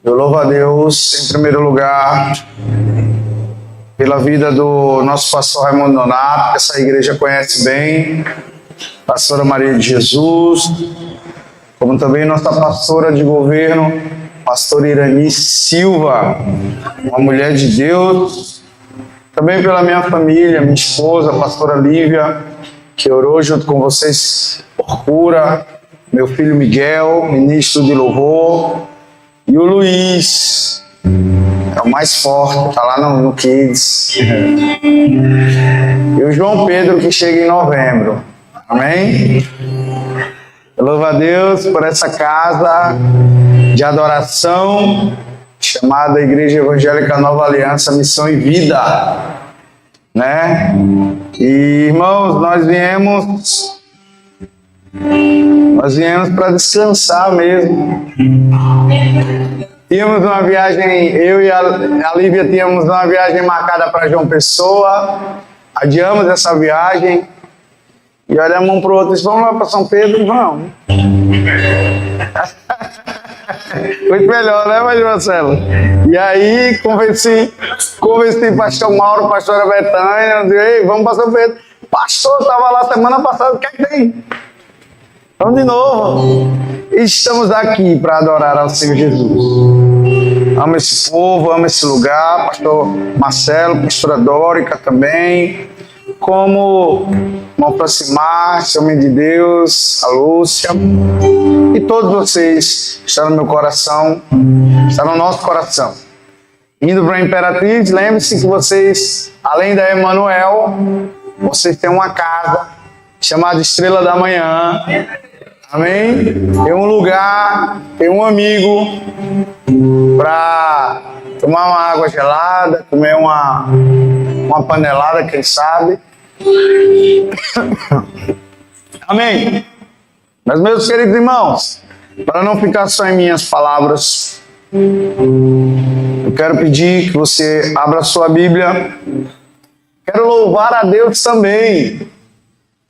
Eu louvo a Deus, em primeiro lugar, pela vida do nosso pastor Raimundo Nonato, que essa igreja conhece bem, pastora Maria de Jesus, como também nossa pastora de governo, pastora Irani Silva, uma mulher de Deus. Também pela minha família, minha esposa, a pastora Lívia, que orou junto com vocês por cura, meu filho Miguel, ministro de louvor, e o Luiz, é o mais forte, está lá no Kids. E o João Pedro, que chega em novembro. Amém? Eu louvo a Deus por essa casa de adoração, chamada Igreja Evangélica Nova Aliança, Missão e Vida, né? E, irmãos, nós viemos para descansar mesmo. Tínhamos uma viagem, eu e a Lívia tínhamos uma viagem marcada para João Pessoa, adiamos essa viagem e olhamos um para o outro e disse, vamos lá para São Pedro? Vamos. Muito melhor, né, Maria Marcelo? E aí, convenci pastor Mauro, pastora Betânia, disse, ei, vamos para São Pedro. Pastor, estava lá semana passada, o que é que tem? Vamos de novo. Estamos aqui para adorar ao Senhor Jesus. Amo esse povo, amo esse lugar, pastor Marcelo, pastora Dórica também, como irmão Proximar, esse homem de Deus, a Lúcia, e todos vocês estão no meu coração, estão no nosso coração. Indo para a Imperatriz, lembre-se que vocês, além da Emanuel, vocês têm uma casa chamada Estrela da Manhã. Amém? Tem um lugar, tem um amigo para tomar uma água gelada, comer uma panelada, quem sabe. Amém? Mas, meus queridos irmãos, para não ficar só em minhas palavras, eu quero pedir que você abra a sua Bíblia. Quero louvar a Deus também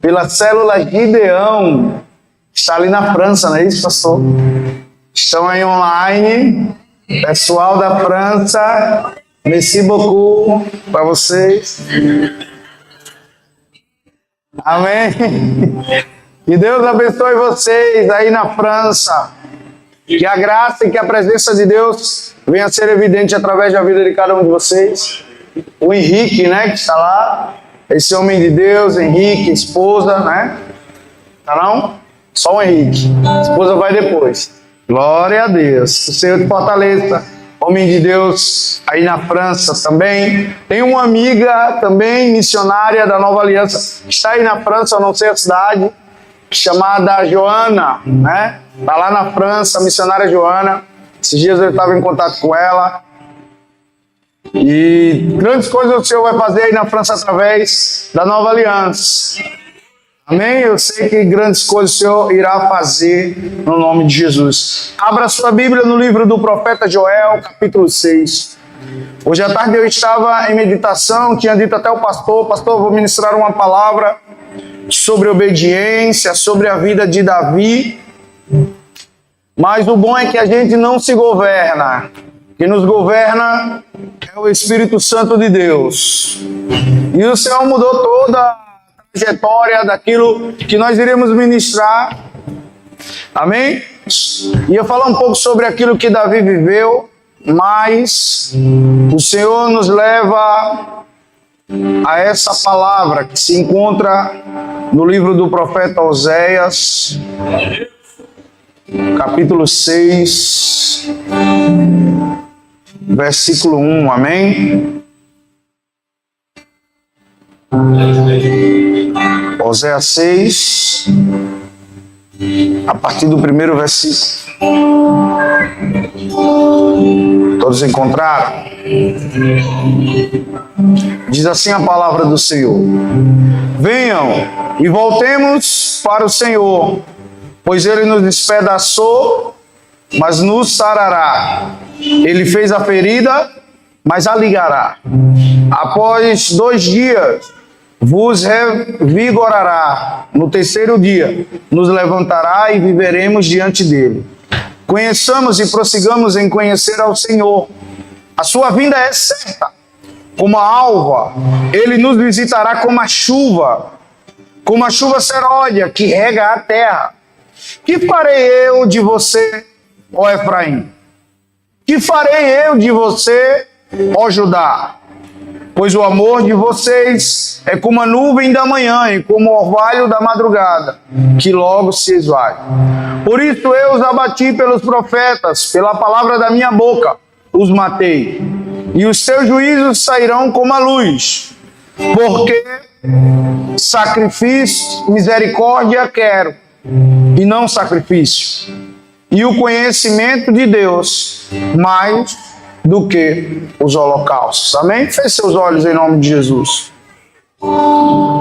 pela célula Gideão, que está ali na França, não é isso, pastor? Estão aí online, pessoal da França, merci beaucoup para vocês. Amém? Que Deus abençoe vocês aí na França. Que a graça e que a presença de Deus venha a ser evidente através da vida de cada um de vocês. O Henrique, né, que está lá, esse homem de Deus, Henrique, esposa, né? Tá não? Só o Henrique. A esposa vai depois. Glória a Deus. O Senhor te fortaleça. Homem de Deus aí na França também. Tem uma amiga também, missionária da Nova Aliança, que está aí na França, eu não sei a cidade, chamada Joana, né? Está lá na França, a missionária Joana. Esses dias eu estava em contato com ela. E grandes coisas o Senhor vai fazer aí na França através da Nova Aliança. Amém? Eu sei que grandes coisas o Senhor irá fazer no nome de Jesus. Abra sua Bíblia no livro do profeta Joel, capítulo 6. Hoje à tarde eu estava em meditação, tinha dito até o pastor, vou ministrar uma palavra sobre obediência, sobre a vida de Davi. Mas o bom é que a gente não se governa. Quem nos governa é o Espírito Santo de Deus. E o Senhor mudou toda a trajetória daquilo que nós iremos ministrar. Amém? Ia falar um pouco sobre aquilo que Davi viveu, mas o Senhor nos leva a essa palavra que se encontra no livro do profeta Oséias, capítulo 6, versículo 1, amém? Oséias 6, a partir do primeiro versículo. Todos encontraram? Diz assim a palavra do Senhor: venham e voltemos para o Senhor, pois Ele nos despedaçou, mas nos sarará. Ele fez a ferida, mas a ligará. Após 2 dias, vos revigorará. No terceiro dia, nos levantará e viveremos diante dele. conheçamos e prossigamos em conhecer ao Senhor. A sua vinda é certa, como a alva. Ele nos visitará como a chuva seródia que rega a terra. Que farei eu de você, ó Efraim? Que farei eu de você, ó Judá? Pois o amor de vocês é como a nuvem da manhã e como o orvalho da madrugada, que logo se esvai. Por isso eu os abati pelos profetas, pela palavra da minha boca os matei. E os seus juízos sairão como a luz, porque sacrifício, misericórdia quero, e não sacrifício, e o conhecimento de Deus mais do que os holocaustos. Amém? Feche seus olhos em nome de Jesus.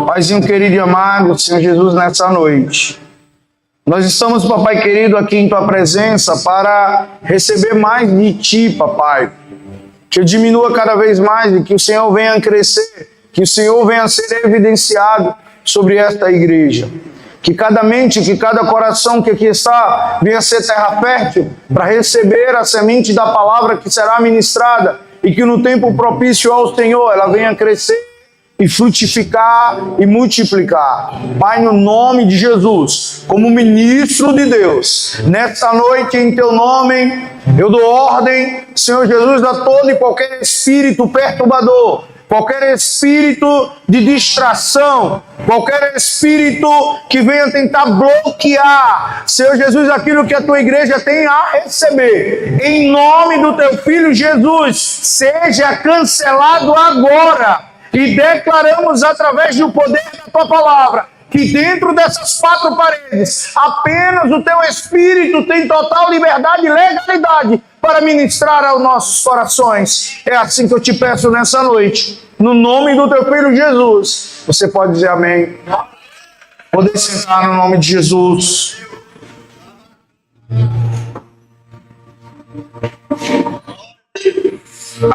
Paizinho querido e amado, Senhor Jesus, nessa noite, nós estamos, papai querido, aqui em tua presença para receber mais de ti, papai. Que eu diminua cada vez mais e que o Senhor venha crescer, que o Senhor venha ser evidenciado sobre esta igreja. Que cada mente, que cada coração que aqui está venha ser terra fértil para receber a semente da palavra que será ministrada e que no tempo propício ao Senhor ela venha crescer e frutificar e multiplicar. Pai, no nome de Jesus, como ministro de Deus, nesta noite em teu nome, eu dou ordem, Senhor Jesus, a todo e qualquer espírito perturbador, qualquer espírito de distração, qualquer espírito que venha tentar bloquear, Senhor Jesus, aquilo que a tua igreja tem a receber, em nome do teu Filho Jesus, seja cancelado agora. E declaramos através do poder da tua palavra que dentro dessas quatro paredes apenas o teu Espírito tem total liberdade e legalidade para ministrar aos nossos corações. É assim que eu te peço nessa noite, no nome do teu Filho Jesus. Você pode dizer amém? Poder sentar no nome de Jesus.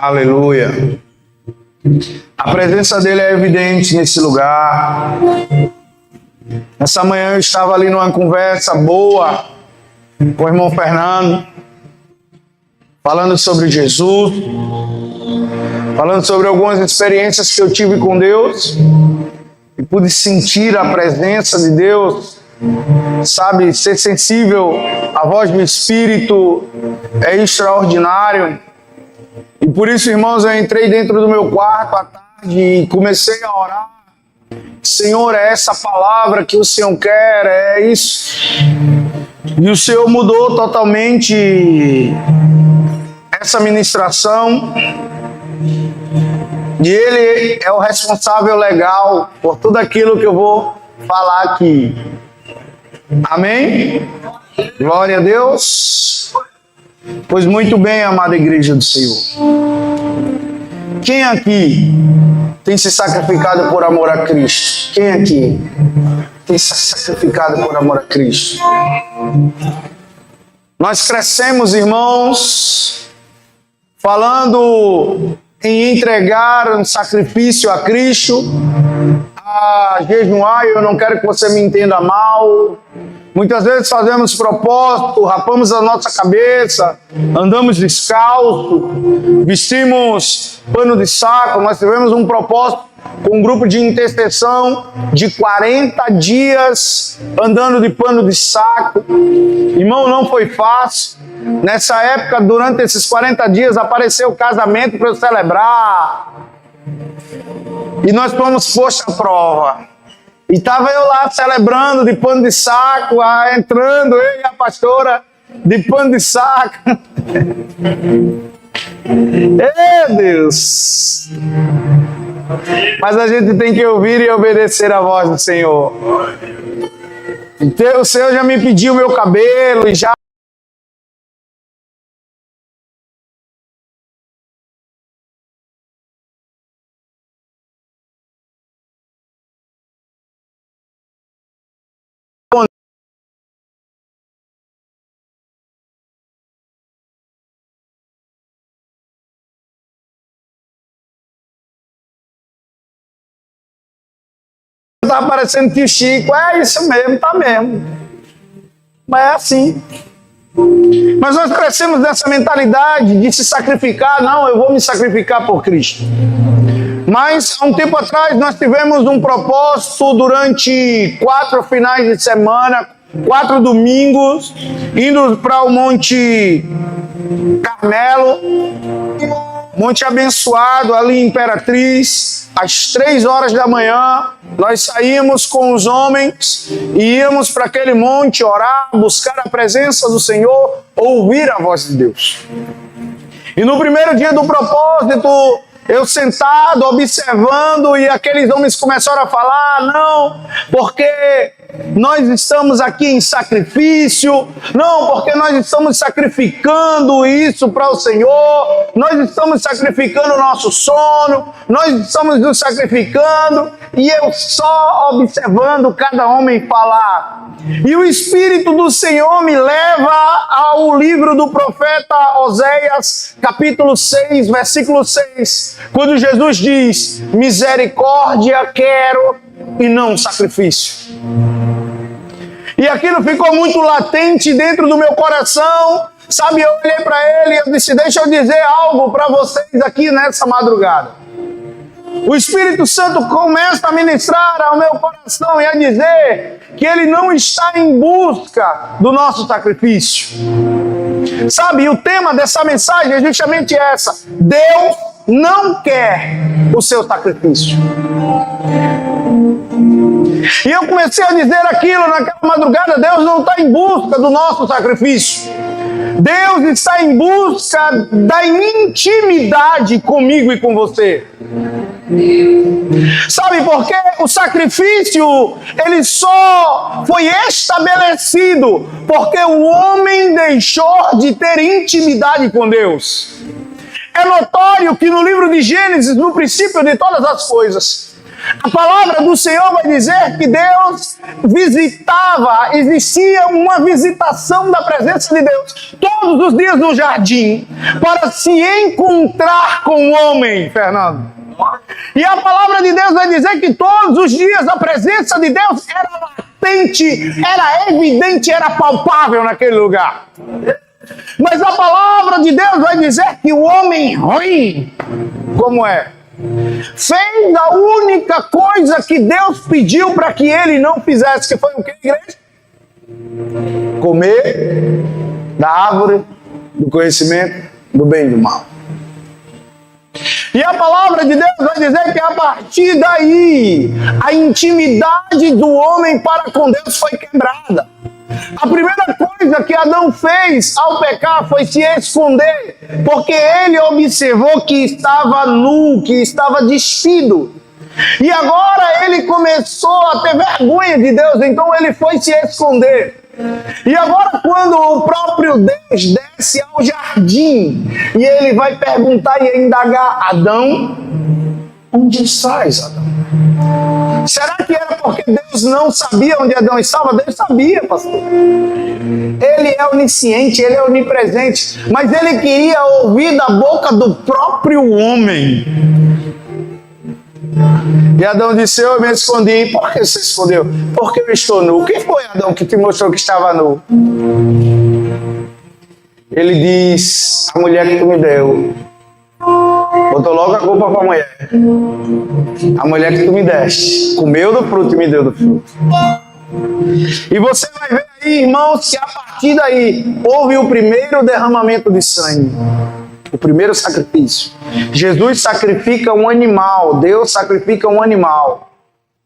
Aleluia. A presença dele é evidente nesse lugar. Essa manhã eu estava ali numa conversa boa com o irmão Fernando, falando sobre Jesus, falando sobre algumas experiências que eu tive com Deus e pude sentir a presença de Deus, sabe, ser sensível à voz do Espírito é extraordinário. E por isso, irmãos, eu entrei dentro do meu quarto à tarde e comecei a orar. Senhor, é essa palavra que o Senhor quer, é isso. E o Senhor mudou totalmente essa ministração. E Ele é o responsável legal por tudo aquilo que eu vou falar aqui. Amém? Glória a Deus. Pois muito bem, amada igreja do Senhor. Quem aqui tem se sacrificado por amor a Cristo? Quem aqui tem se sacrificado por amor a Cristo? Nós crescemos, irmãos, falando em entregar um sacrifício a Cristo, a jejuar, e eu não quero que você me entenda mal. Muitas vezes fazemos propósito, rapamos a nossa cabeça, andamos descalço, vestimos pano de saco. Nós tivemos um propósito com um grupo de intercessão de 40 dias andando de pano de saco. Irmão, não foi fácil. Nessa época, durante esses 40 dias, apareceu o casamento para eu celebrar. E nós fomos postos à prova. E estava eu lá celebrando de pano de saco, entrando, eu e a pastora de pano de saco. Ei, Deus! Mas a gente tem que ouvir e obedecer a voz do Senhor. Então, o Senhor já me pediu meu cabelo e já... Tá parecendo tio Chico, é isso mesmo, tá mesmo. Mas é assim. Mas nós crescemos nessa mentalidade de se sacrificar. Não, eu vou me sacrificar por Cristo. Mas, há um tempo atrás, nós tivemos um propósito durante 4 finais de semana, 4 domingos, indo para o Monte Carmelo, Monte Abençoado, ali em Imperatriz, às 3 horas da manhã. Nós saímos com os homens e íamos para aquele monte orar, buscar a presença do Senhor, ouvir a voz de Deus. E no primeiro dia do propósito, eu sentado, observando, e aqueles homens começaram a falar, não, porque nós estamos aqui em sacrifício, não, porque nós estamos sacrificando isso para o Senhor, nós estamos sacrificando o nosso sono, nós estamos nos sacrificando, e eu só observando cada homem falar. E o Espírito do Senhor me leva ao livro do profeta Oséias, capítulo 6, versículo 6, quando Jesus diz, misericórdia quero e não sacrifício. E aquilo ficou muito latente dentro do meu coração, sabe, eu olhei para ele e eu disse, deixa eu dizer algo para vocês aqui nessa madrugada. O Espírito Santo começa a ministrar ao meu coração e a dizer que ele não está em busca do nosso sacrifício. Sabe, e o tema dessa mensagem é justamente essa, Deus não quer o seu sacrifício. E eu comecei a dizer aquilo naquela madrugada, Deus não está em busca do nosso sacrifício. Deus está em busca da intimidade comigo e com você. Sabe por quê? O sacrifício, ele só foi estabelecido porque o homem deixou de ter intimidade com Deus. É notório que no livro de Gênesis, no princípio de todas as coisas, a palavra do Senhor vai dizer que Deus visitava, existia uma visitação da presença de Deus todos os dias no jardim para se encontrar com o homem, Fernando. E a palavra de Deus vai dizer que todos os dias a presença de Deus era latente, era evidente, era palpável naquele lugar. Mas a palavra de Deus vai dizer que o homem ruim, como é, fez a única coisa que Deus pediu para que ele não fizesse, que foi o que, igreja? Comer da árvore do conhecimento do bem e do mal. E a palavra de Deus vai dizer que a partir daí, a intimidade do homem para com Deus foi quebrada. A primeira coisa que Adão fez ao pecar foi se esconder, porque ele observou que estava nu, que estava despido. E agora ele começou a ter vergonha de Deus, então ele foi se esconder. E agora quando o próprio Deus desce ao jardim, e ele vai perguntar e indagar, Adão, onde estás, Adão? Será que era porque Deus não sabia onde Adão estava? Deus sabia, pastor. Ele é onisciente, ele é onipresente, mas ele queria ouvir da boca do próprio homem. E Adão disse, eu me escondi. Por que você escondeu? Porque eu estou nu. Quem foi, Adão, que te mostrou que estava nu? Ele diz, a mulher que tu me deu. Botou logo a culpa para a mulher. A mulher que tu me deste. Comeu do fruto e me deu do fruto. E você vai ver aí, irmãos, que a partir daí houve o primeiro derramamento de sangue. O primeiro sacrifício. Jesus sacrifica um animal. Deus sacrifica um animal.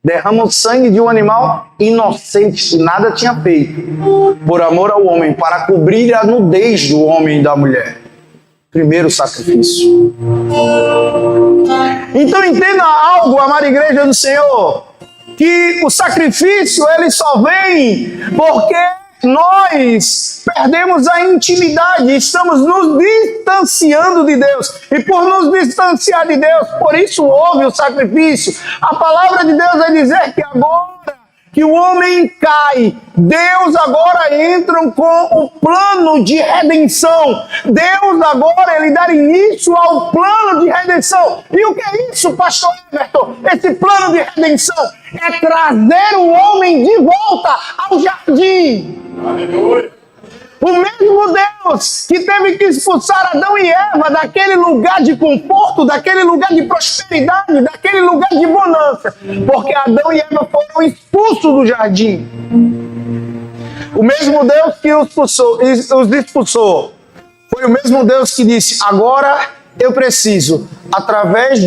Derrama o sangue de um animal inocente, que nada tinha feito. Por amor ao homem, para cobrir a nudez do homem e da mulher. Primeiro sacrifício. Então entenda algo, amada igreja do Senhor, que o sacrifício ele só vem porque nós perdemos a intimidade, estamos nos distanciando de Deus. E por nos distanciar de Deus, por isso houve o sacrifício. A palavra de Deus vai dizer que agora que o homem cai, Deus agora entra com o plano de redenção. Deus agora, ele dá início ao plano de redenção. E o que é isso, pastor Everton? Esse plano de redenção é trazer o homem de volta ao jardim. Aleluia. O mesmo Deus que teve que expulsar Adão e Eva daquele lugar de conforto, daquele lugar de prosperidade, daquele lugar de bonança, porque Adão e Eva foram expulsos do jardim. O mesmo Deus que os expulsou foi o mesmo Deus que disse: agora eu preciso, através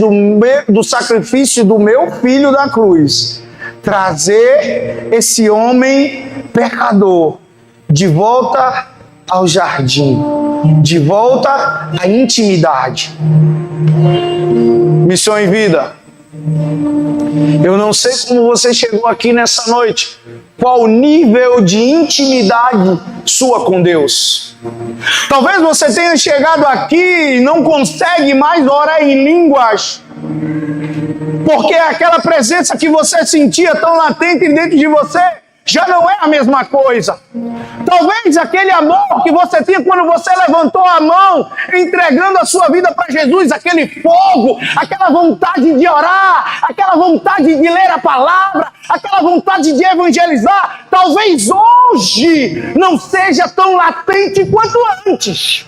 do sacrifício do meu filho da cruz, trazer esse homem pecador de volta ao jardim, de volta à intimidade. Missão em Vida. Eu não sei como você chegou aqui nessa noite, qual o nível de intimidade sua com Deus. Talvez você tenha chegado aqui e não consegue mais orar em línguas, porque aquela presença que você sentia tão latente dentro de você já não é a mesma coisa. Talvez aquele amor que você tinha quando você levantou a mão, entregando a sua vida para Jesus, aquele fogo, aquela vontade de orar, aquela vontade de ler a palavra, aquela vontade de evangelizar, talvez hoje não seja tão latente quanto antes.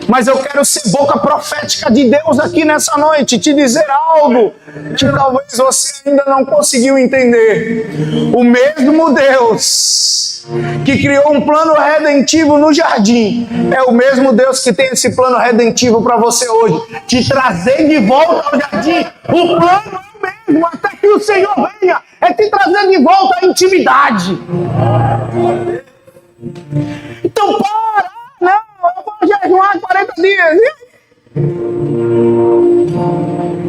Mas eu quero ser boca profética de Deus aqui nessa noite, te dizer algo que talvez você ainda não conseguiu entender. O mesmo Deus que criou um plano redentivo no jardim é o mesmo Deus que tem esse plano redentivo para você hoje, te trazer de volta ao jardim. O plano é o mesmo, até que o Senhor venha, é te trazer de volta à intimidade. Então para! Não, eu vou jejuar 40 dias.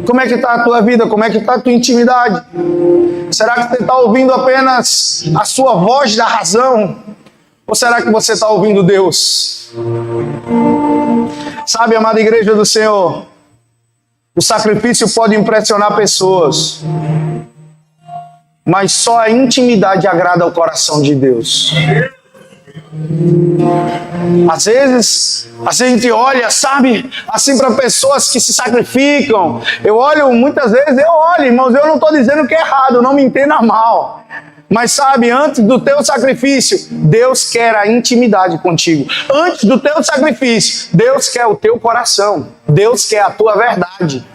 Como é que está a tua vida? Como é que está a tua intimidade? Será que você está ouvindo apenas a sua voz da razão? Ou será que você está ouvindo Deus? Sabe, amada igreja do Senhor, o sacrifício pode impressionar pessoas, mas só a intimidade agrada ao coração de Deus. Às vezes a gente olha, sabe, assim para pessoas que se sacrificam. Muitas vezes eu olho, irmãos, eu não estou dizendo que é errado, não me entenda mal. Mas sabe, antes do teu sacrifício, Deus quer a intimidade contigo. Antes do teu sacrifício, Deus quer o teu coração. Deus quer a tua verdade.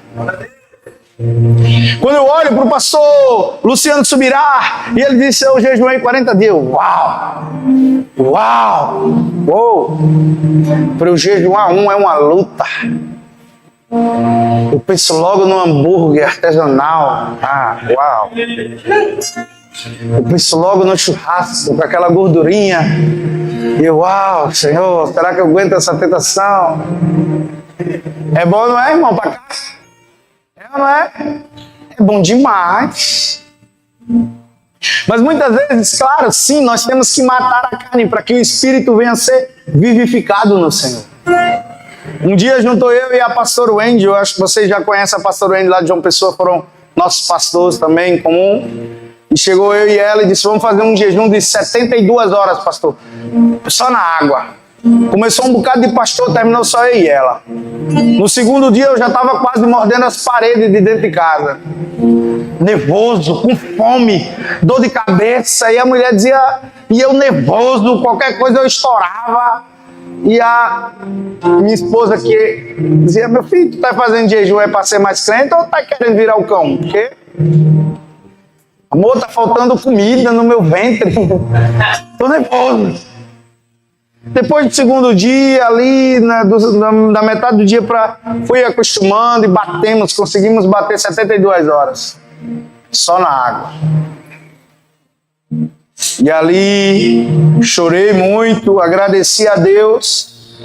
Quando eu olho para o pastor Luciano Subirá e ele disse: eu jejuei 40 dias. Uau! Uau! Uou! Para eu jejuar é uma luta. Eu penso logo no hambúrguer artesanal. Uau! Eu penso logo no churrasco com aquela gordurinha. E uau, Senhor, será que eu aguento essa tentação? É bom, não é, irmão? Para cá? Não é? É bom demais. Mas muitas vezes, claro, sim, nós temos que matar a carne para que o espírito venha a ser vivificado no Senhor. Um dia juntou eu e a pastora Wendy, eu acho que vocês já conhecem a pastora Wendy lá de João Pessoa, foram nossos pastores também em comum. E chegou eu e ela e disse: vamos fazer um jejum de 72 horas, pastor, só na água. Começou um bocado de pastor, terminou só eu e ela. No segundo dia eu já estava quase mordendo as paredes de dentro de casa. Nervoso, com fome, dor de cabeça. E a mulher dizia, e eu nervoso, qualquer coisa eu estourava. E a minha esposa que dizia: meu filho, tu tá fazendo jejum para ser mais crente ou tá querendo virar o cão? Porque, amor, tá faltando comida no meu ventre. Tô nervoso. Depois do segundo dia, ali, da metade do dia, fui acostumando e conseguimos bater 72 horas. Só na água. E ali, chorei muito, agradeci a Deus,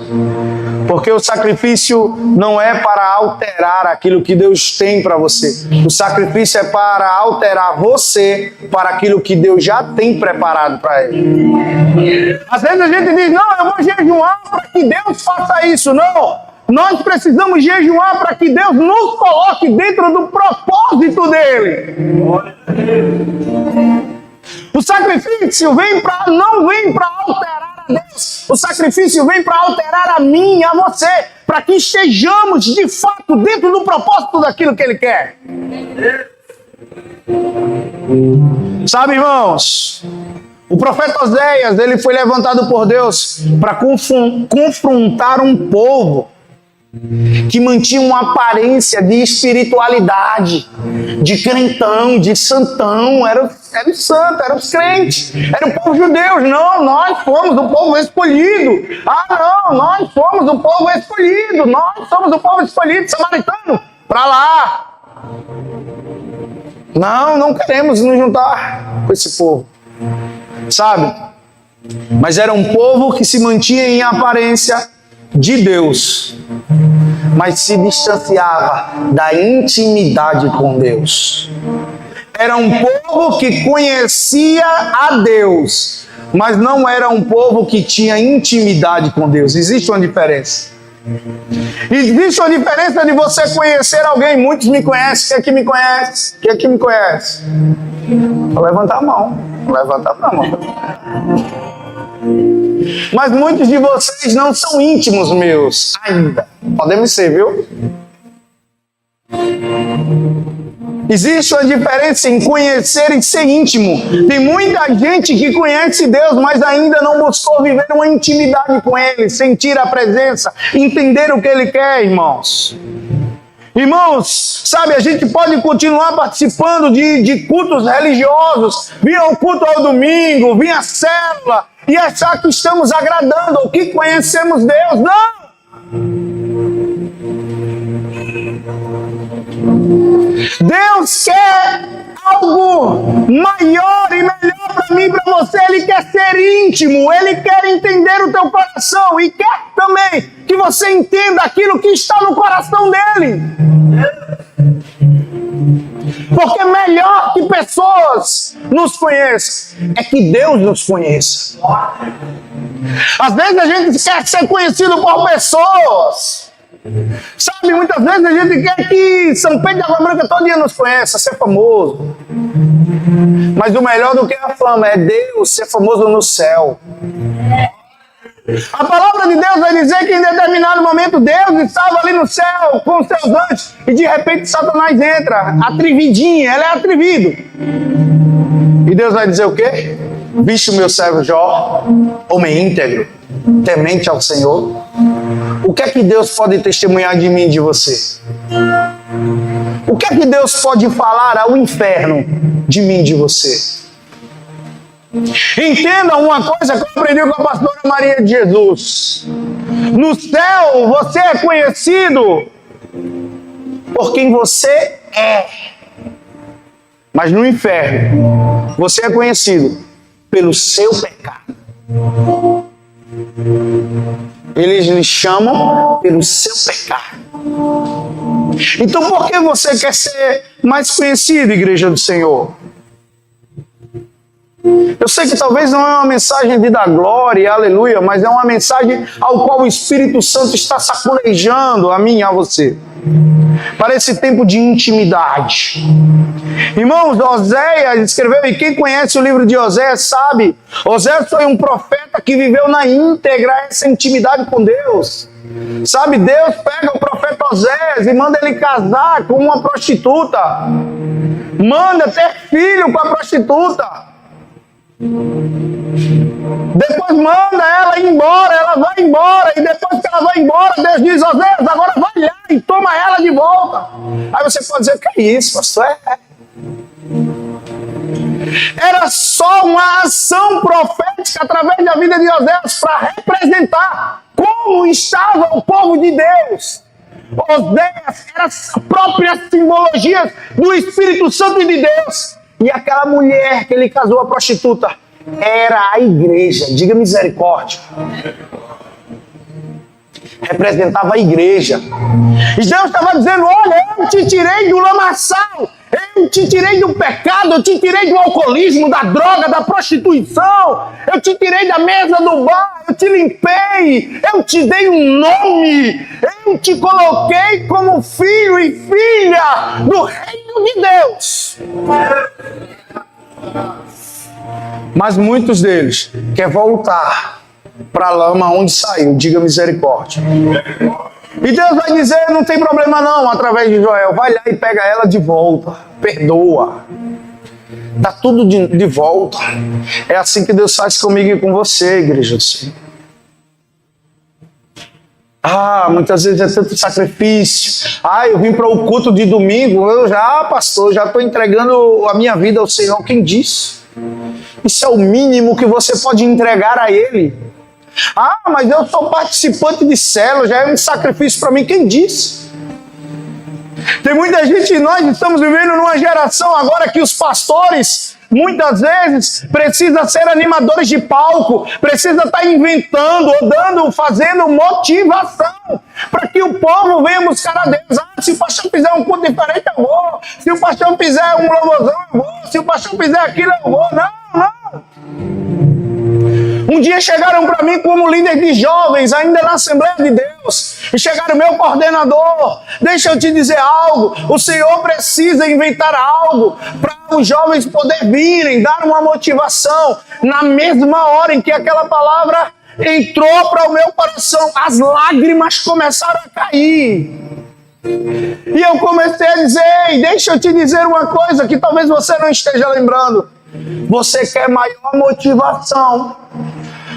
porque o sacrifício não é para alterar aquilo que Deus tem para você. O sacrifício é para alterar você para aquilo que Deus já tem preparado para ele. Às vezes a gente diz: não, eu vou jejuar para que Deus faça isso. Não, nós precisamos jejuar para que Deus nos coloque dentro do propósito dele. O sacrifício não vem para alterar a Deus. O sacrifício vem para alterar a mim e a você, para que estejamos de fato dentro do propósito daquilo que Ele quer. Sabe, irmãos, O profeta Oséias, ele foi levantado por Deus para confrontar um povo que mantinha uma aparência de espiritualidade, de crentão, de santão. Era os santos, eram os crentes, era o povo judeu. Não, nós fomos o povo escolhido. Ah, não, nós fomos o povo escolhido. Nós somos o povo escolhido, samaritano, para lá. Não queremos nos juntar com esse povo, sabe? Mas era um povo que se mantinha em aparência de Deus, mas se distanciava da intimidade com Deus. Era um povo que conhecia a Deus, mas não era um povo que tinha intimidade com Deus. Existe uma diferença. Existe uma diferença de você conhecer alguém. Muitos me conhecem. Quem aqui me conhece? Quem aqui me conhece? Vou levantar a mão. Mas muitos de vocês não são íntimos meus ainda. Podemos ser, viu? Existe uma diferença em conhecer e ser íntimo. Tem muita gente que conhece Deus, mas ainda não buscou viver uma intimidade com Ele, sentir a presença, entender o que Ele quer, irmãos. Irmãos, sabe, a gente pode continuar participando de cultos religiosos, vir ao culto ao domingo, vir à célula e achar que estamos agradando ou que conhecemos Deus. Não! Deus quer algo maior e melhor para mim e para você. Ele quer ser íntimo, Ele quer entender o teu coração e quer também que você entenda aquilo que está no coração dEle. Porque melhor que pessoas nos conheçam é que Deus nos conheça. Às vezes a gente quer ser conhecido por pessoas. Sabe, muitas vezes a gente quer que São Pedro de Água Branca todo dia nos conheça, ser famoso. Mas o melhor do que a fama é Deus ser famoso no céu. A palavra de Deus vai dizer que em determinado momento Deus estava ali no céu com os seus anjos e de repente Satanás entra, atrevidinho, ele é atrevido. E Deus vai dizer o quê? Viste o meu servo Jó, homem íntegro, temente ao Senhor. O que é que Deus pode testemunhar de mim e de você? O que é que Deus pode falar ao inferno de mim e de você? Entenda uma coisa que eu aprendi com a pastora Maria de Jesus. No céu você é conhecido por quem você é. Mas no inferno você é conhecido pelo seu pecado. Eles lhe chamam pelo seu pecado. Então por que você quer ser mais conhecido, Igreja do Senhor? Eu sei que talvez não é uma mensagem de dar glória e aleluia, mas é uma mensagem ao qual o Espírito Santo está sacolejando a mim e a você. Para esse tempo de intimidade. Irmãos, Oséias escreveu, e quem conhece o livro de Oséias sabe, Oséias foi um profeta que viveu na íntegra essa intimidade com Deus. Sabe, Deus pega o profeta Oséias e manda ele casar com uma prostituta. Manda ter filho com a prostituta. Depois manda ela ir embora, ela vai embora, e depois que ela vai embora, Deus diz, Oséias, agora vai lá e toma ela de volta. Aí você pode dizer, o que é isso, pastor? Era só uma ação profética através da vida de Oséias para representar como estava o povo de Deus. Oséias era as próprias simbologias do Espírito Santo de Deus. E aquela mulher que ele casou, a prostituta, era a igreja. Diga misericórdia. Representava a igreja. E Deus estava dizendo, olha, eu te tirei do lamaçal, eu te tirei do pecado, eu te tirei do alcoolismo, da droga, da prostituição, eu te tirei da mesa do bar, eu te limpei, eu te dei um nome, eu te coloquei como filho e filha do reino de Deus. Mas muitos deles querem voltar para a lama onde saiu. Diga misericórdia. E Deus vai dizer, não tem problema não, através de Joel, vai lá e pega ela de volta, perdoa. Dá tudo de volta. É assim que Deus faz comigo e com você, igreja do Senhor. Muitas vezes é tanto sacrifício. Eu vim para o culto de domingo, pastor, já estou entregando a minha vida ao Senhor. Quem disse? Isso é o mínimo que você pode entregar a Ele. Mas eu sou participante de célula, já é um sacrifício para mim. Quem disse? Tem muita gente, nós estamos vivendo numa geração agora que os pastores, muitas vezes, precisam ser animadores de palco, precisa estar inventando, ou fazendo motivação, para que o povo venha buscar a Deus. Se o pastor fizer um culto diferente, eu vou. Se o pastor fizer um louvorzão, eu vou. Se o pastor fizer aquilo, eu vou. Não. Um dia chegaram para mim como líder de jovens, ainda na Assembleia de Deus, e chegaram, meu coordenador, deixa eu te dizer algo, o Senhor precisa inventar algo para os jovens poderem virem, dar uma motivação. Na mesma hora em que aquela palavra entrou para o meu coração, as lágrimas começaram a cair. E eu comecei a dizer, deixa eu te dizer uma coisa que talvez você não esteja lembrando. Você quer maior motivação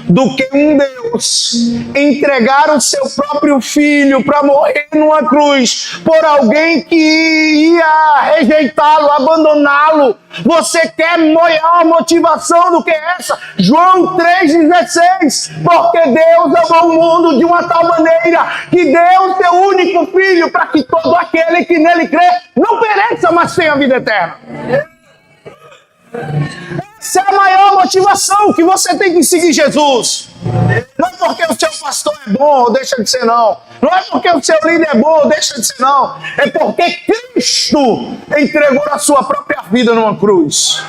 do que um Deus entregar o seu próprio filho para morrer numa cruz por alguém que ia rejeitá-lo, abandoná-lo? Você quer maior motivação do que essa? João 3,16, porque Deus amou o mundo de uma tal maneira que deu o seu único filho para que todo aquele que nele crê não pereça, mas tenha a vida eterna. Essa é a maior motivação, que você tem que seguir Jesus. Não é porque o seu pastor é bom ou deixa de ser, não. Não é porque o seu líder é bom ou deixa de ser, não. É porque Cristo entregou a sua própria vida numa cruz.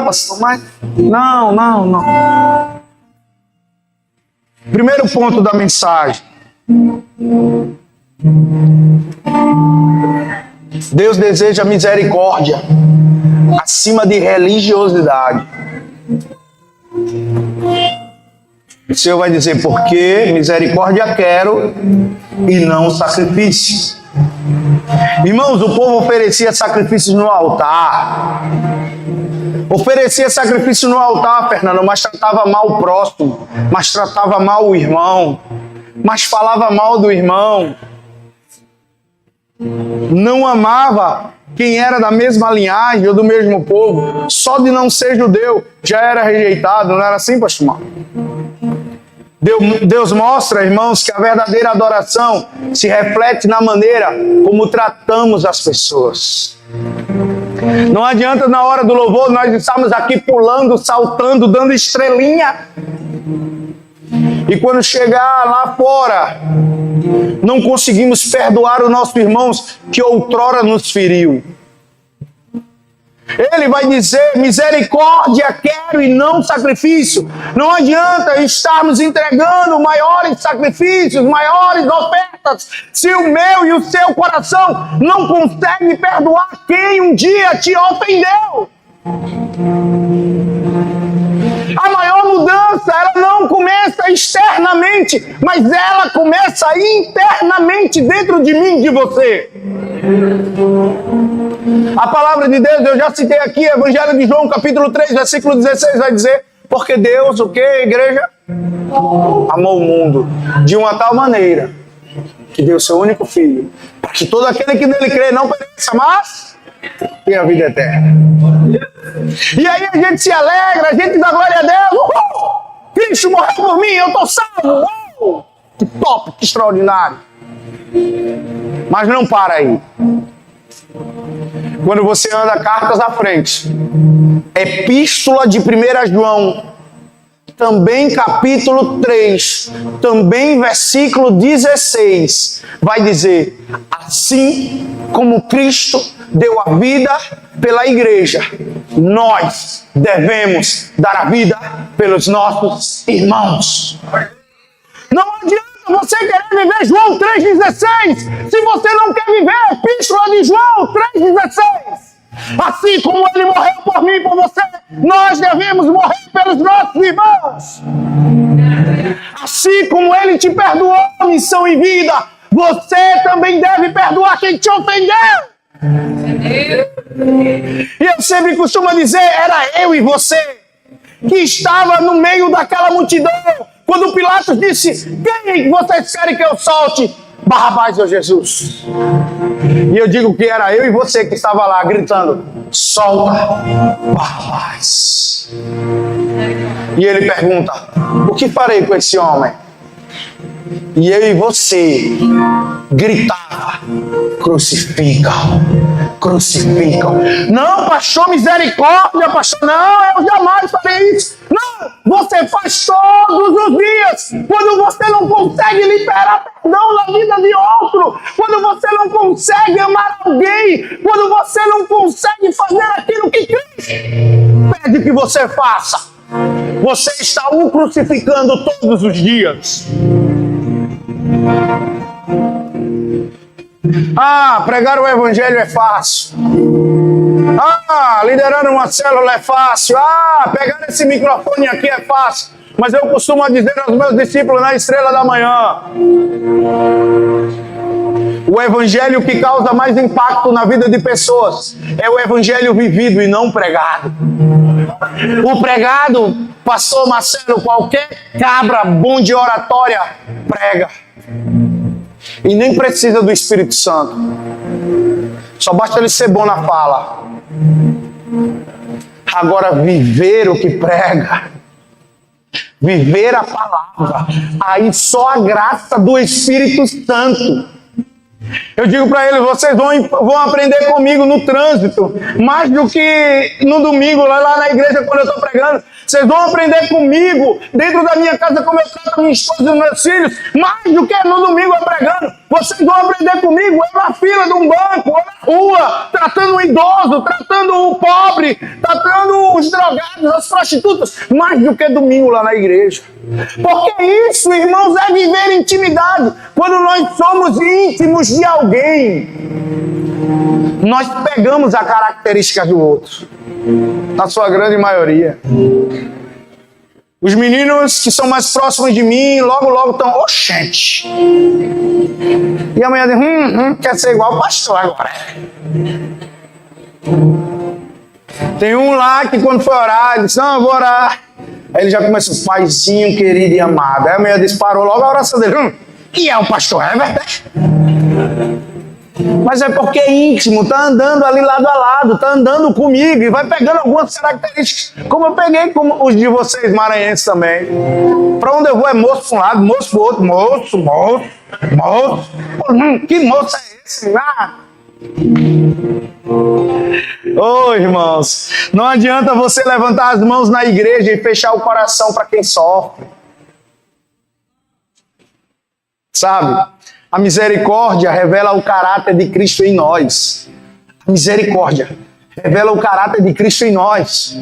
Pastor, mas... Não. Primeiro ponto da mensagem. Deus deseja misericórdia acima de religiosidade. O Senhor vai dizer, porque misericórdia quero e não sacrifício. Irmãos, o povo oferecia sacrifícios no altar. Oferecia sacrifício no altar, Fernando, mas tratava mal o próximo, mas tratava mal o irmão, mas falava mal do irmão. Não amava quem era da mesma linhagem ou do mesmo povo. Só de não ser judeu já era rejeitado. Não era assim, pastor Marco? Deus mostra, irmãos, que a verdadeira adoração se reflete na maneira como tratamos as pessoas. Não adianta na hora do louvor nós estarmos aqui pulando, saltando, dando estrelinha. E quando chegar lá fora, não conseguimos perdoar os nossos irmãos que outrora nos feriu. Ele vai dizer, misericórdia quero e não sacrifício. Não adianta estarmos entregando maiores sacrifícios, maiores ofertas, se o meu e o seu coração não consegue perdoar quem um dia te ofendeu. A maior mudança, ela não começa externamente, mas ela começa internamente dentro de mim e de você. A palavra de Deus, eu já citei aqui, Evangelho de João, capítulo 3, versículo 16, vai dizer, porque Deus, o que, igreja? Amou o mundo de uma tal maneira que deu seu único filho, para que todo aquele que nele crê não pereça, mas tenha a vida eterna. E aí a gente se alegra, a gente dá glória a Deus. Cristo morreu por mim, eu estou salvo. Que top, que extraordinário. Mas não para aí. Quando você anda cartas à frente, Epístola de 1 João, também capítulo 3, também versículo 16, vai dizer, assim como Cristo deu a vida pela igreja, nós devemos dar a vida pelos nossos irmãos. Não adianta você querer viver João 3,16 se você não quer viver a Epístola de João 3,16. Assim como ele morreu por mim e por você, nós devemos morrer pelos nossos irmãos. Assim como ele te perdoou, missão e vida, você também deve perdoar quem te ofendeu. E eu sempre costumo dizer, era eu e você que estava no meio daquela multidão. Quando Pilatos disse, quem vocês querem que eu solte? Barrabás ou Jesus? E eu digo que era eu e você que estava lá gritando, solta Barrabás. E ele pergunta, o que farei com esse homem? E eu e você gritava, crucificam, crucificam. Não, pastor, misericórdia, pastor, não, eu jamais farei isso. Não, você faz todos os dias. Quando você não consegue liberar perdão na vida de outro, quando você não consegue amar alguém, quando você não consegue fazer aquilo que Cristo pede que você faça, você está o crucificando todos os dias. Ah, pregar o evangelho é fácil. Ah, liderar uma célula é fácil. Ah, pegar esse microfone aqui é fácil. Mas eu costumo dizer aos meus discípulos na estrela da manhã, o evangelho que causa mais impacto na vida de pessoas é o evangelho vivido e não pregado. O pregado, pastor Marcelo, qualquer cabra bom de oratória prega. E nem precisa do Espírito Santo. Só basta ele ser bom na fala. Agora, viver o que prega, viver a palavra, aí só a graça do Espírito Santo. Eu digo para eles, vocês vão aprender comigo no trânsito, mais do que no domingo, lá na igreja, quando eu estou pregando. Vocês vão aprender comigo, dentro da minha casa, como eu trato minha esposa e meus filhos, mais do que no domingo eu pregando. Vocês vão aprender comigo, eu na fila de um banco, ou na rua, tratando o idoso, tratando o pobre, tratando os drogados, as prostitutas, mais do que domingo lá na igreja. Porque isso, irmãos, é viver intimidade. Quando nós somos íntimos de alguém, nós pegamos a característica do outro. Na sua grande maioria. Os meninos que são mais próximos de mim, logo estão, oxente. E amanhã diz, quer ser igual o pastor agora. Tem um lá que quando foi orar, ele disse, não, eu vou orar. Aí ele já começa, paizinho querido e amado. Aí amanhã disparou logo a oração dele. E é o pastor Herbert? Mas é porque é íntimo, tá andando ali lado a lado, tá andando comigo e vai pegando algumas características, como eu peguei como os de vocês maranhenses também. Pra onde eu vou é moço para um lado, moço pro outro, moço. Que moço é esse? Irmãos, não adianta você levantar as mãos na igreja e fechar o coração para quem sofre. Sabe? A misericórdia revela o caráter de Cristo em nós. A misericórdia revela o caráter de Cristo em nós.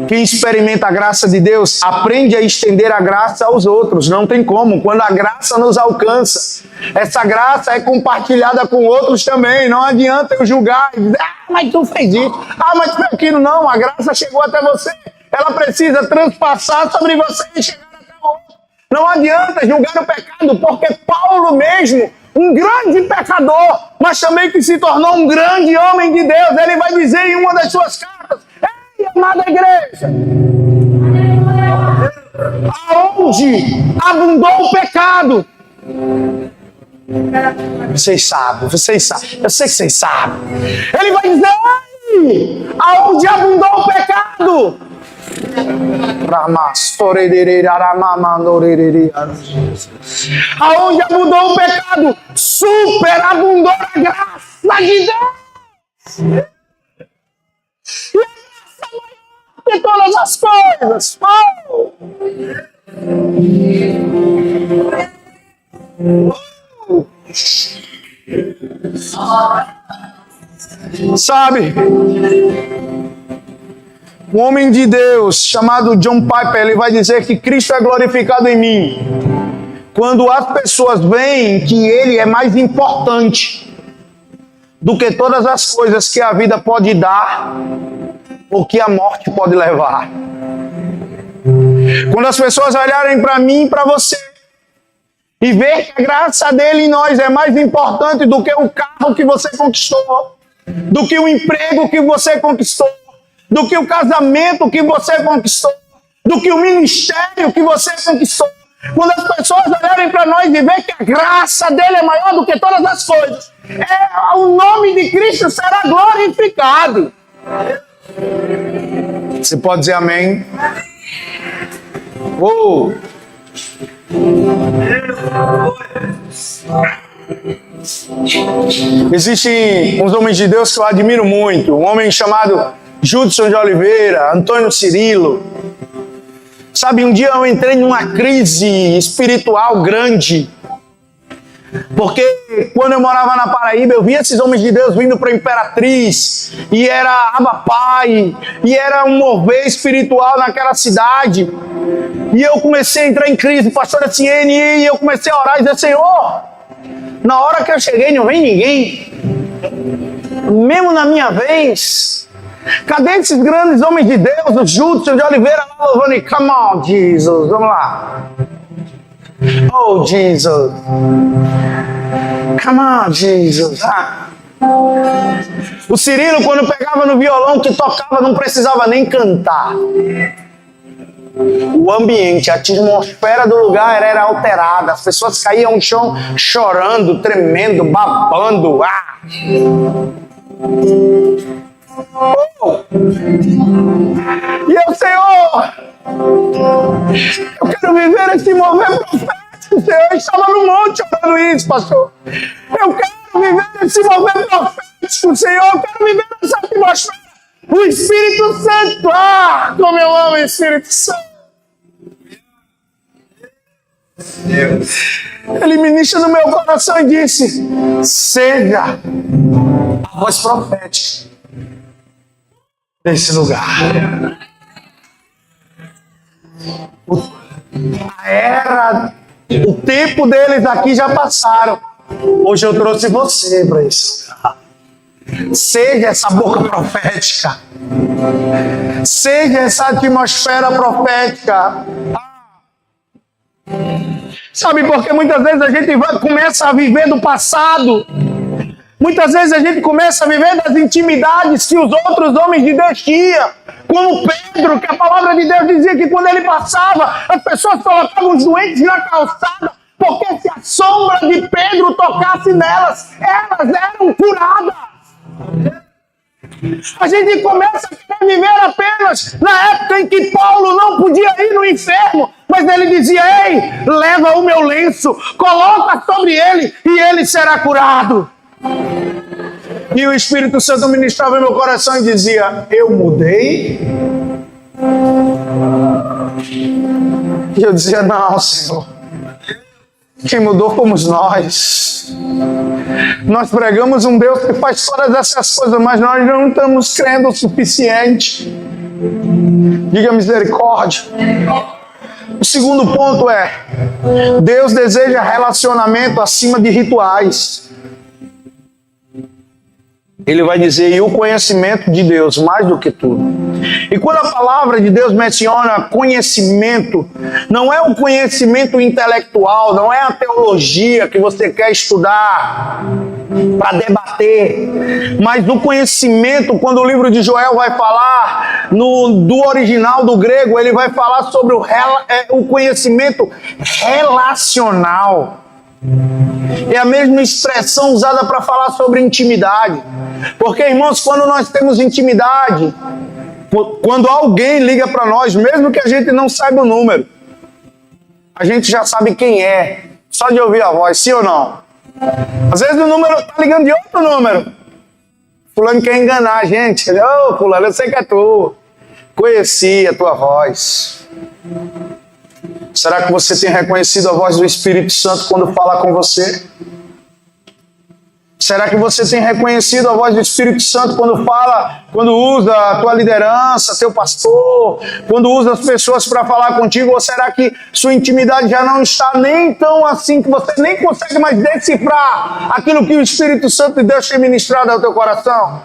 Quem experimenta a graça de Deus aprende a estender a graça aos outros. Não tem como. Quando a graça nos alcança, essa graça é compartilhada com outros também. Não adianta eu julgar e dizer, mas tu fez isso. Mas tu fez aquilo. Não, a graça chegou até você. Ela precisa transpassar sobre você e chegar até o outro. Não adianta julgar o pecado, porque Paulo mesmo, um grande pecador, mas também que se tornou um grande homem de Deus, ele vai dizer em uma das suas cartas, ei, amada igreja, aonde abundou o pecado, vocês sabem, eu sei que vocês sabem, ele vai dizer, ei, aonde abundou o pecado, aonde abundou o pecado, superabundou a graça de Deus. E a graça maior que todas as coisas. Sabe? Um homem de Deus chamado John Piper, ele vai dizer que Cristo é glorificado em mim quando as pessoas veem que Ele é mais importante do que todas as coisas que a vida pode dar ou que a morte pode levar. Quando as pessoas olharem para mim e para você e ver que a graça dele em nós é mais importante do que o carro que você conquistou, do que o emprego que você conquistou, do que o casamento que você conquistou, do que o ministério que você conquistou. Quando as pessoas olharem para nós e ver que a graça dele é maior do que todas as coisas, o nome de Cristo será glorificado. Você pode dizer amém? Oh. Existem uns homens de Deus que eu admiro muito. Um homem chamado Judson de Oliveira, Antônio Cirilo. Sabe, um dia eu entrei numa crise espiritual grande. Porque quando eu morava na Paraíba, eu via esses homens de Deus vindo para a Imperatriz, e era Abba Pai, e era um mover espiritual naquela cidade. E eu comecei a entrar em crise, pastor Etienne, e eu comecei a orar e dizer, Senhor, na hora que eu cheguei não vem ninguém. Mesmo na minha vez, cadê esses grandes homens de Deus, o Judson de Oliveira lá louvando, come on, Jesus, vamos lá. Oh, Jesus. Come on, Jesus. O Cirilo, quando pegava no violão que tocava, não precisava nem cantar. O ambiente, a atmosfera do lugar era alterada. As pessoas caíam no chão chorando, tremendo, babando. E eu, Senhor, eu quero viver esse mover profético. Senhor, eu estava no monte orando isso, pastor. Eu quero viver esse mover profético, Senhor. Eu quero viver essa atmosfera. O Espírito Santo. Como eu amo o Espírito Santo. Ele ministra no meu coração e disse: seja a voz profética desse lugar. A era, o tempo deles aqui já passaram. Hoje eu trouxe você para esse lugar. Seja essa boca profética. Seja essa atmosfera profética. Sabe, porque muitas vezes a gente começa a viver do passado. Muitas vezes a gente começa a viver das intimidades que os outros homens de Deus tinham. Como Pedro, que a palavra de Deus dizia que quando ele passava, as pessoas colocavam os doentes na calçada, porque se a sombra de Pedro tocasse nelas, elas eram curadas. A gente começa a querer viver apenas na época em que Paulo não podia ir no inferno, mas ele dizia: ei, leva o meu lenço, coloca sobre ele e ele será curado. E o Espírito Santo ministrava no meu coração e dizia: eu mudei? E eu dizia: não, Senhor, quem mudou fomos nós. Nós pregamos um Deus que faz todas essas coisas, mas nós não estamos crendo o suficiente. Diga misericórdia. O segundo ponto é: Deus deseja relacionamento acima de rituais. Ele vai dizer: e o conhecimento de Deus mais do que tudo. E quando a palavra de Deus menciona conhecimento, não é o conhecimento intelectual, não é a teologia que você quer estudar para debater, mas o conhecimento, quando o livro de Joel vai falar do original do grego, ele vai falar sobre o conhecimento relacional. É a mesma expressão usada para falar sobre intimidade. Porque, irmãos, quando nós temos intimidade, quando alguém liga para nós, mesmo que a gente não saiba o número, a gente já sabe quem é, só de ouvir a voz, sim ou não? Às vezes o número está ligando de outro número. Fulano quer enganar a gente. Ô, fulano, eu sei que é tu. Conheci a tua voz. Será que você tem reconhecido a voz do Espírito Santo quando fala com você? Será que você tem reconhecido a voz do Espírito Santo quando fala, quando usa a tua liderança, teu pastor, quando usa as pessoas para falar contigo? Ou será que sua intimidade já não está nem tão assim que você nem consegue mais decifrar aquilo que o Espírito Santo de Deus tem ministrado ao teu coração?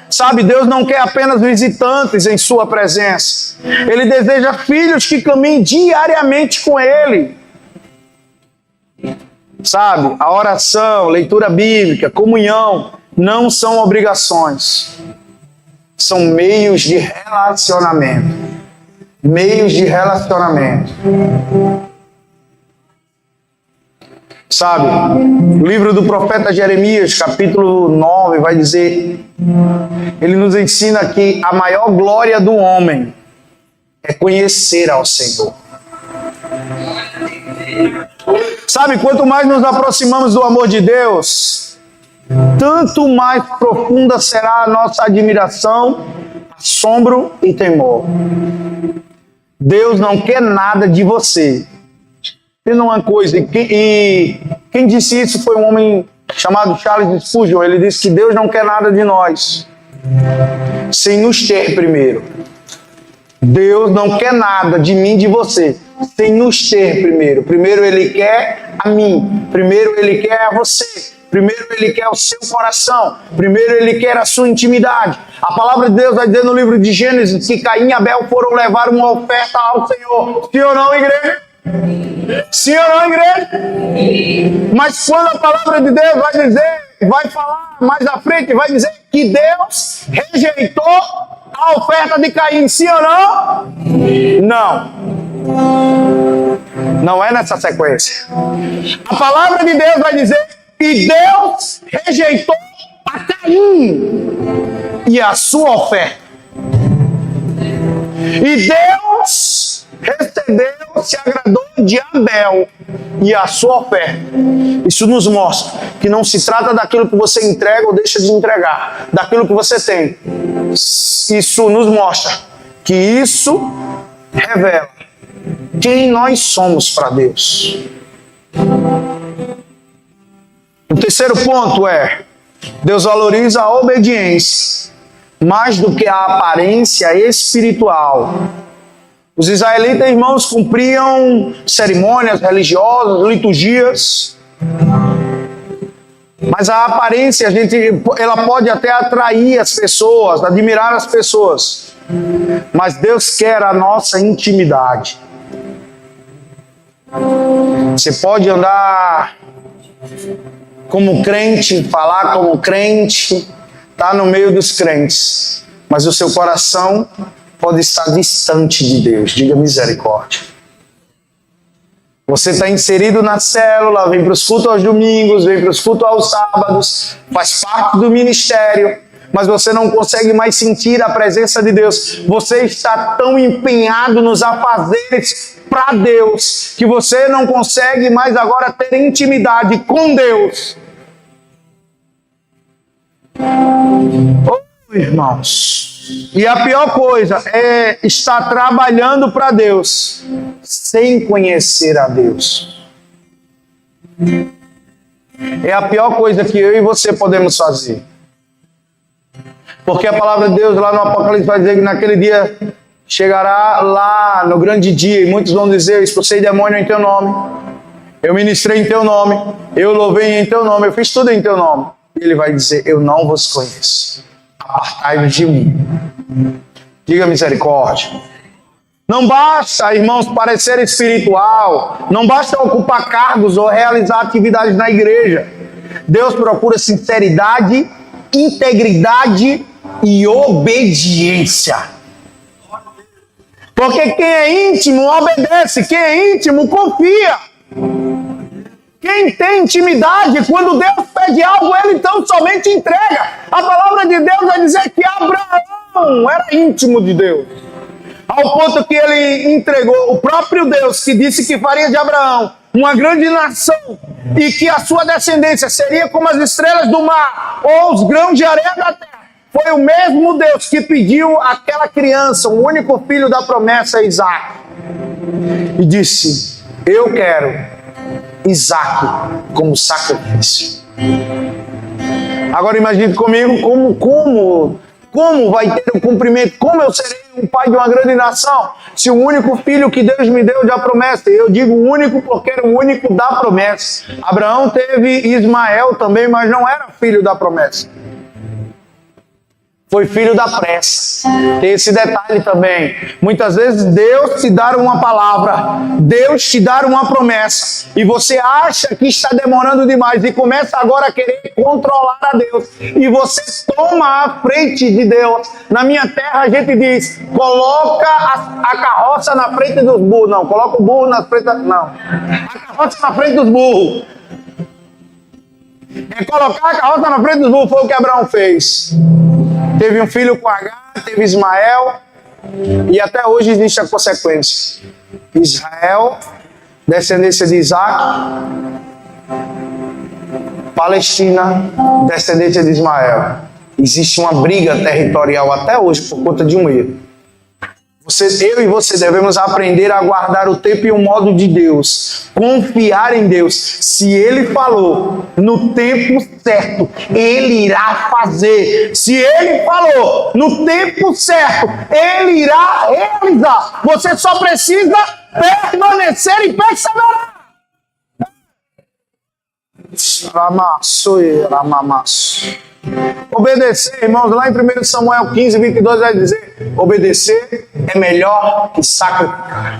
Sabe, Deus não quer apenas visitantes em sua presença. Ele deseja filhos que caminhem diariamente com Ele. Sabe? A oração, leitura bíblica, comunhão não são obrigações. São meios de relacionamento. Meios de relacionamento. Sabe? O livro do profeta Jeremias, capítulo 9, vai dizer, ele nos ensina que a maior glória do homem é conhecer ao Senhor. Sabe, quanto mais nos aproximamos do amor de Deus, tanto mais profunda será a nossa admiração, assombro e temor. Deus não quer nada de você. Tem uma coisa, e quem disse isso foi um homem chamado Charles Spurgeon. Ele disse que Deus não quer nada de nós sem nos ter primeiro. Deus não quer nada de mim, de você, sem nos ter primeiro. Primeiro Ele quer a mim, primeiro Ele quer a você, primeiro Ele quer o seu coração, primeiro Ele quer a sua intimidade. A palavra de Deus vai dizer no livro de Gênesis que Caim e Abel foram levar uma oferta ao Senhor. Sim ou não, igreja? Sim ou não, igreja? Mas quando a palavra de Deus vai dizer, vai falar mais à frente, vai dizer que Deus rejeitou a oferta de Caim, sim ou não? Não. Não é nessa sequência. A palavra de Deus vai dizer que Deus rejeitou a Caim e a sua oferta. E Deus recebeu, se agradou de Abel e a sua oferta. Isso nos mostra que não se trata daquilo que você entrega ou deixa de entregar, daquilo que você tem. Isso nos mostra que isso revela quem nós somos para Deus. O terceiro ponto é: Deus valoriza a obediência mais do que a aparência espiritual. Os israelitas, irmãos, cumpriam cerimônias religiosas, liturgias, mas a aparência, ela pode até atrair as pessoas, admirar as pessoas, mas Deus quer a nossa intimidade. Você pode andar como crente, falar como crente, estar no meio dos crentes, mas o seu coração pode estar distante de Deus. Diga misericórdia. Você está inserido na célula, vem para os cultos aos domingos, vem para os cultos aos sábados, faz parte do ministério, mas você não consegue mais sentir a presença de Deus. Você está tão empenhado nos afazeres para Deus, que você não consegue mais agora ter intimidade com Deus. Oh, irmãos, e a pior coisa é estar trabalhando para Deus sem conhecer a Deus. É a pior coisa que eu e você podemos fazer. Porque a palavra de Deus lá no Apocalipse vai dizer que naquele dia chegará lá no grande dia, e muitos vão dizer: eu expulsei demônio em teu nome, eu ministrei em teu nome, eu louvei em teu nome, eu fiz tudo em teu nome. E ele vai dizer: eu não vos conheço, apartai-vos de mim. Diga misericórdia. Não basta, irmãos, parecer espiritual, não basta ocupar cargos ou realizar atividades na igreja. Deus procura sinceridade, integridade e obediência. Porque quem é íntimo obedece, quem é íntimo confia. Quem tem intimidade, quando Deus pede algo, ele então somente entrega. A palavra de Deus vai dizer que Abraão era íntimo de Deus, ao ponto que ele entregou o próprio Deus, que disse que faria de Abraão uma grande nação e que a sua descendência seria como as estrelas do mar ou os grãos de areia da terra. Foi o mesmo Deus que pediu àquela criança, o único filho da promessa, Isaac, e disse: eu quero Isaac como sacrifício. Agora imagine comigo como vai ter o cumprimento, como eu serei um pai de uma grande nação, se o único filho que Deus me deu da promessa, eu digo único porque era o único da promessa. Abraão teve Ismael também, mas não era filho da promessa. Foi filho da pressa. Tem esse detalhe também. Muitas vezes Deus te dá uma palavra, Deus te dá uma promessa, e você acha que está demorando demais e começa agora a querer controlar a Deus. E você toma a frente de Deus. Na minha terra a gente diz, coloca a carroça na frente dos burros. Não, coloca o burro na frente, não. A carroça na frente dos burros. É colocar a carroça na frente dos burros, foi o que Abraão fez. Teve um filho com Agar, teve Ismael, e até hoje existe a consequência. Israel, descendência de Isaac, Palestina, descendência de Ismael. Existe uma briga territorial até hoje por conta de um erro. Eu e você devemos aprender a guardar o tempo e o modo de Deus. Confiar em Deus. Se Ele falou no tempo certo, Ele irá fazer. Se Ele falou no tempo certo, Ele irá realizar. Você só precisa permanecer e perseverar. Obedecer, irmãos, lá em 1 Samuel 15, 22 vai dizer, obedecer é melhor que sacrificar.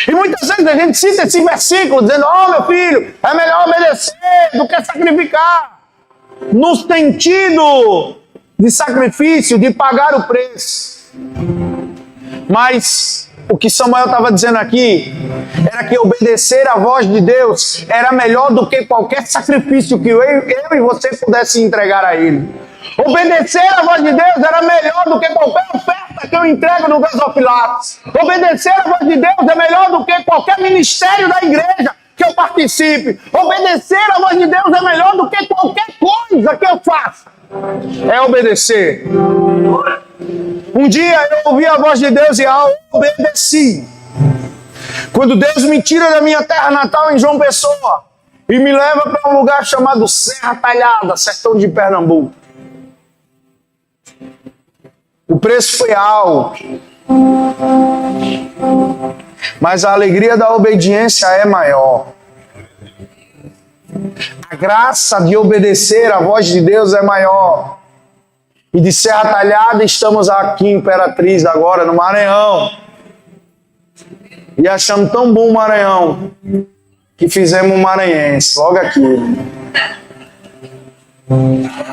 E muitas vezes a gente cita esse versículo dizendo, meu filho, é melhor obedecer do que sacrificar. No sentido de sacrifício, de pagar o preço. Mas o que Samuel estava dizendo aqui era que obedecer à voz de Deus era melhor do que qualquer sacrifício que eu e você pudesse entregar a Ele. Obedecer à voz de Deus era melhor do que qualquer oferta que eu entrego no gasofilato. Obedecer à voz de Deus é melhor do que qualquer ministério da igreja que eu participe. Obedecer à voz de Deus é melhor do que qualquer coisa que eu faça. É obedecer. Um dia eu ouvi a voz de Deus e eu obedeci. Quando Deus me tira da minha terra natal em João Pessoa e me leva para um lugar chamado Serra Talhada, sertão de Pernambuco. O preço foi alto, mas a alegria da obediência é maior. A graça de obedecer à voz de Deus é maior. E de Serra Talhada estamos aqui em Imperatriz agora, no Maranhão. E achamos tão bom o Maranhão que fizemos um maranhense, logo aqui.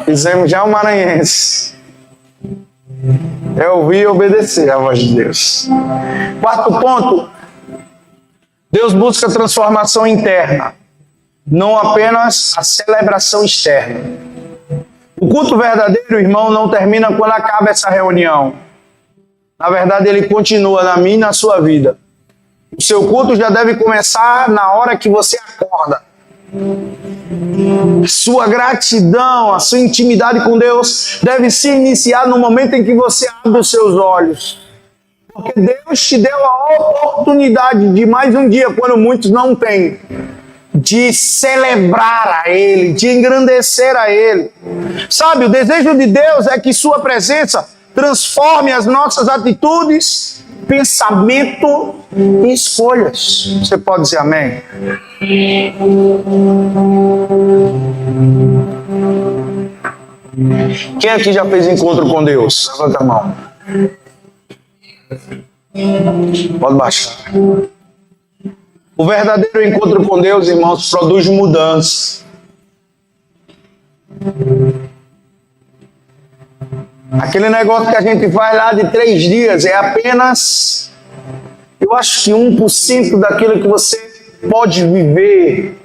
Fizemos já um maranhense. É ouvir e obedecer à voz de Deus. Quarto ponto. Deus busca transformação interna, não apenas a celebração externa. O culto verdadeiro, irmão, não termina quando acaba essa reunião. Na verdade, ele continua na minha e na sua vida. O seu culto já deve começar na hora que você acorda. Sua gratidão, a sua intimidade com Deus deve se iniciar no momento em que você abre os seus olhos. Porque Deus te deu a oportunidade de mais um dia, quando muitos não têm, de celebrar a Ele, de engrandecer a Ele. Sabe, o desejo de Deus é que sua presença transforme as nossas atitudes, pensamento e escolhas. Você pode dizer amém? Quem aqui já fez encontro com Deus? Levanta a mão. Pode baixar. O verdadeiro encontro com Deus, irmãos, produz mudança. Aquele negócio que a gente vai lá de 3 dias é apenas, eu acho que 1% daquilo que você pode viver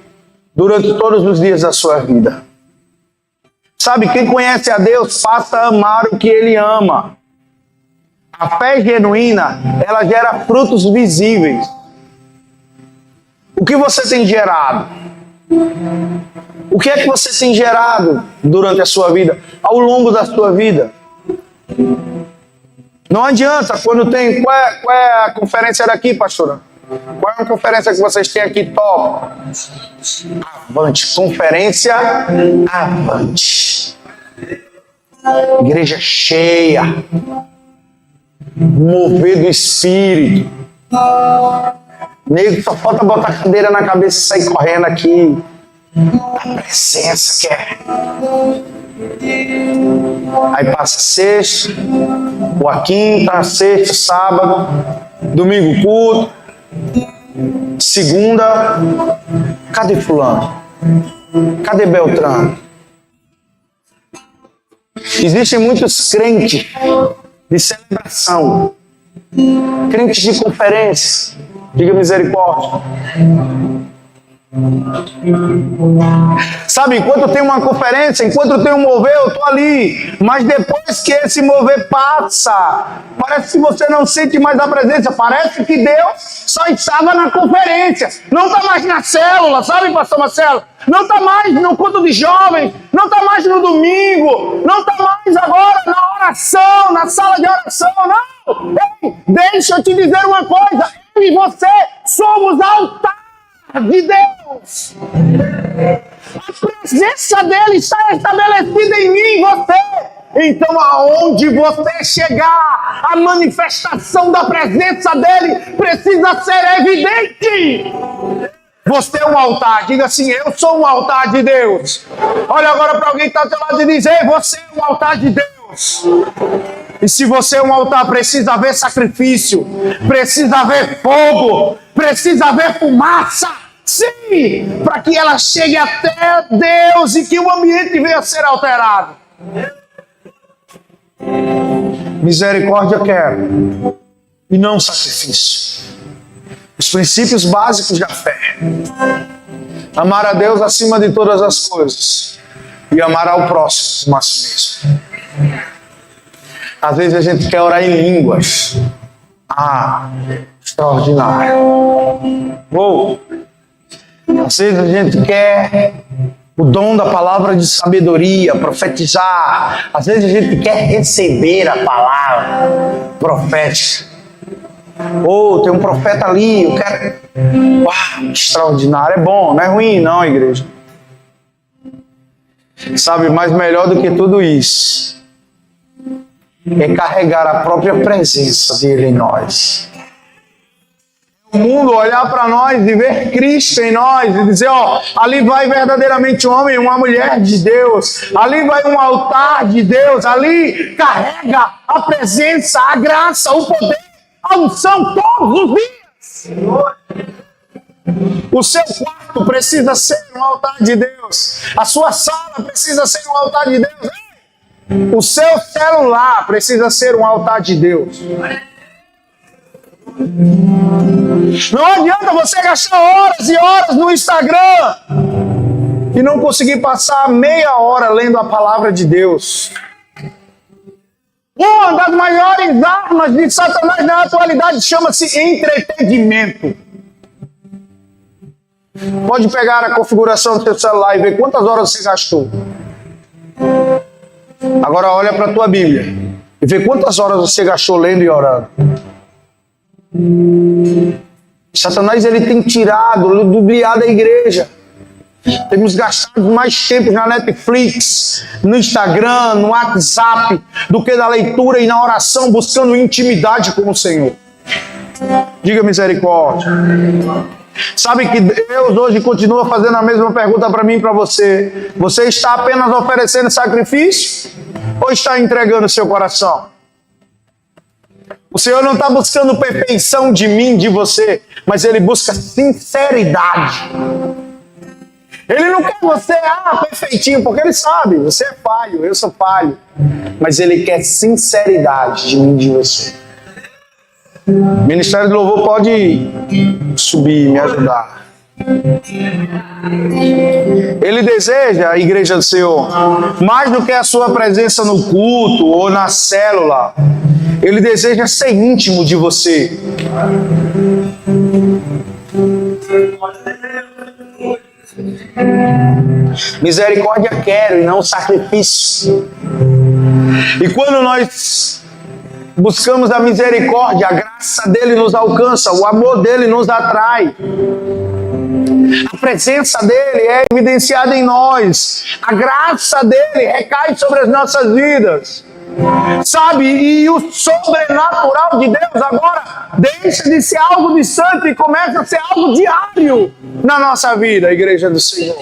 durante todos os dias da sua vida. Sabe, quem conhece a Deus passa a amar o que Ele ama. A fé genuína, ela gera frutos visíveis. O que você tem gerado? O que é que você tem gerado durante a sua vida, ao longo da sua vida? Não adianta, quando tem... Qual é a conferência daqui, pastora? Qual é a conferência que vocês têm aqui top? Avante. Conferência Avante. Igreja cheia. Mover do Espírito. Nego, só falta botar a cadeira na cabeça e sair correndo aqui. A presença que é. Aí passa sexta, ou a quinta, sexta, sábado, domingo culto, segunda, cadê fulano? Cadê Beltrano? Existem muitos crentes de celebração, crentes de conferência, diga misericórdia. Sabe, enquanto tem uma conferência, enquanto tem um mover, eu estou ali. Mas depois que esse mover passa, parece que você não sente mais a presença. Parece que Deus só estava na conferência. Não está mais na célula, sabe, pastor Marcelo? Não está mais no culto de jovens. Não está mais no domingo. Não está mais agora na oração, na sala de oração. Não! Ei, deixa eu te dizer uma coisa. Eu e você somos altar de Deus. A presença dele está estabelecida em mim e você. Então aonde você chegar, a manifestação da presença dele precisa ser evidente. Você é um altar, diga assim, eu sou um altar de Deus. Olha agora para alguém que está ao seu lado e diz, ei, você é um altar de Deus. E se você é um altar, precisa haver sacrifício, precisa haver fogo, precisa haver fumaça. Sim, para que ela chegue até Deus e que o ambiente venha a ser alterado. Misericórdia quero, e não sacrifício. Os princípios básicos da fé. Amar a Deus acima de todas as coisas e amar ao próximo como a si mesmo. Às vezes a gente quer orar em línguas. Extraordinário. Às vezes a gente quer o dom da palavra de sabedoria, profetizar. Às vezes a gente quer receber a palavra profética. Tem um profeta ali, eu quero... Uau, extraordinário. É bom, não é ruim não, igreja. Sabe, mas melhor do que tudo isso é carregar a própria presença dele em nós. O mundo olhar para nós e ver Cristo em nós e dizer, ali vai verdadeiramente um homem, uma mulher de Deus, ali vai um altar de Deus, ali carrega a presença, a graça, o poder, a unção todos os dias. O seu quarto precisa ser um altar de Deus, a sua sala precisa ser um altar de Deus, o seu celular precisa ser um altar de Deus. Não adianta você gastar horas e horas no Instagram e não conseguir passar meia hora lendo a palavra de Deus. Uma das maiores armas de Satanás na atualidade chama-se entretenimento. Pode pegar a configuração do seu celular e ver quantas horas você gastou. Agora olha para a tua Bíblia e vê quantas horas você gastou lendo e orando. Satanás ele tem tirado, ludibriado a igreja. Temos gastado mais tempo na Netflix, no Instagram, no WhatsApp, do que na leitura e na oração, buscando intimidade com o Senhor. Diga misericórdia. Sabe que Deus hoje continua fazendo a mesma pergunta para mim e para você. Você está apenas oferecendo sacrifício ou está entregando seu coração? O Senhor não está buscando perfeição de mim, de você, mas Ele busca sinceridade. Ele não quer você, perfeitinho, porque Ele sabe, você é falho, eu sou falho. Mas Ele quer sinceridade de mim, de você. O Ministério do Louvor pode subir e me ajudar. Ele deseja, a igreja do Senhor, mais do que a sua presença no culto ou na célula. Ele deseja ser íntimo de você. Misericórdia quero e não sacrifício. E quando nós buscamos a misericórdia, a graça dele nos alcança, o amor dele nos atrai. A presença dele é evidenciada em nós. A graça dele recai sobre as nossas vidas. Sabe, e o sobrenatural de Deus agora deixa de ser algo distante e começa a ser algo diário na nossa vida, a igreja do Senhor.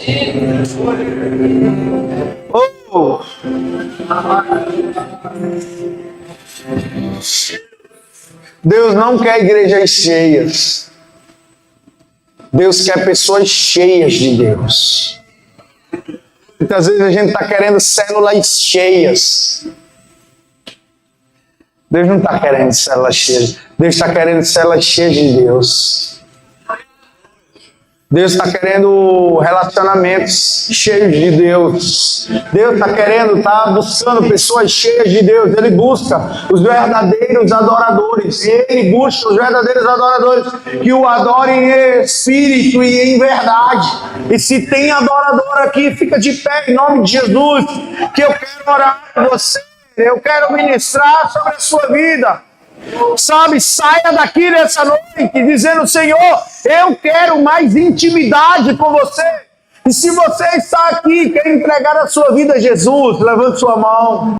Deus não quer igrejas cheias. Deus quer pessoas cheias de Deus. Muitas vezes a gente está querendo células cheias. Deus não está querendo células cheias. Deus está querendo células cheias de Deus. Deus está querendo relacionamentos cheios de Deus. Deus está querendo, está buscando pessoas cheias de Deus. Ele busca os verdadeiros adoradores. Ele busca os verdadeiros adoradores que o adorem em espírito e em verdade. E se tem adorador aqui, fica de pé em nome de Jesus, que eu quero orar por você. Eu quero ministrar sobre a sua vida. Sabe, saia daqui nessa noite dizendo: Senhor, eu quero mais intimidade com você. E se você está aqui e quer entregar a sua vida a Jesus, levante sua mão.